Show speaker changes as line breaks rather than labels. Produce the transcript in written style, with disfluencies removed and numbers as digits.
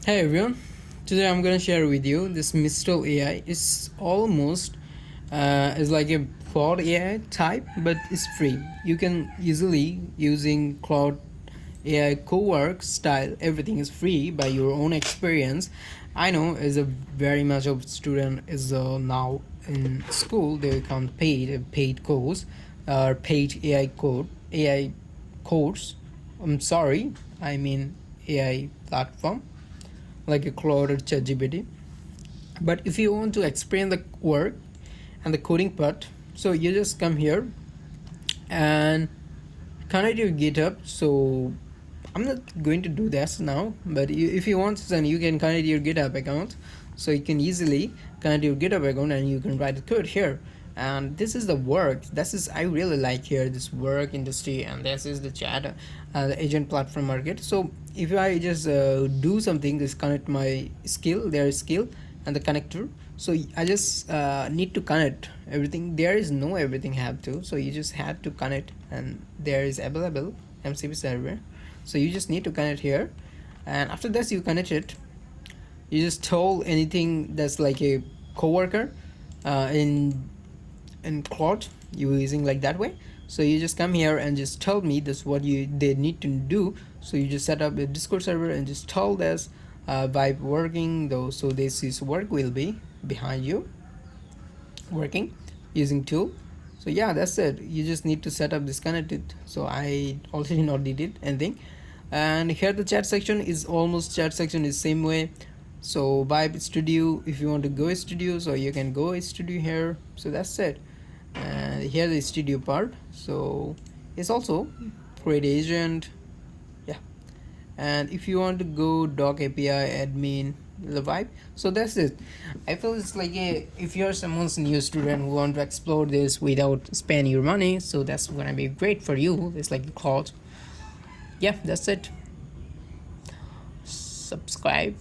Hey everyone, today I'm gonna share with you this Mistral AI. It's almost is like a Claude AI type, but it's free. You can easily using Claude AI co-work style. Everything is free by your own experience. I know as a very much of student is now in school they can't pay a paid course or paid AI course. I'm sorry, I mean AI platform like a Claude or ChatGPT. But if you want to explain the work and the coding part, so you just come here and connect your GitHub. So I'm not going to do this now, but if you want, then you can connect your GitHub account. So you can easily connect your GitHub account and you can write the code here. And this is the work. This is I really like here this work industry, and this is the chat, the agent platform market. So if I just do something, just connect my skill, their skill, and the connector. So I just need to connect everything. There is no everything have to. So you just have to connect, and there is available MCP server. So you just need to connect here, and after this you connect it. You just tell anything that's like a coworker in Claude you using like that way. So you just come here and just tell me this what you they need to do. So you just set up a Discord server and just tell this by working though. So this is work will be behind you working using tool. So yeah, that's it. You just need to set up this connected. So I already not did it anything. And here the chat section is almost chat section is same way. So vibe studio, if you want to go studio, so you can go studio here. So that's it. And here the studio part. So it's also create agent. Yeah, and if you want to go doc api admin the vibe. So that's it. I feel it's like a, if you're someone's new student who want to explore this without spending your money, so that's gonna be great for you. It's like a cloud. Yeah, that's it. Subscribe.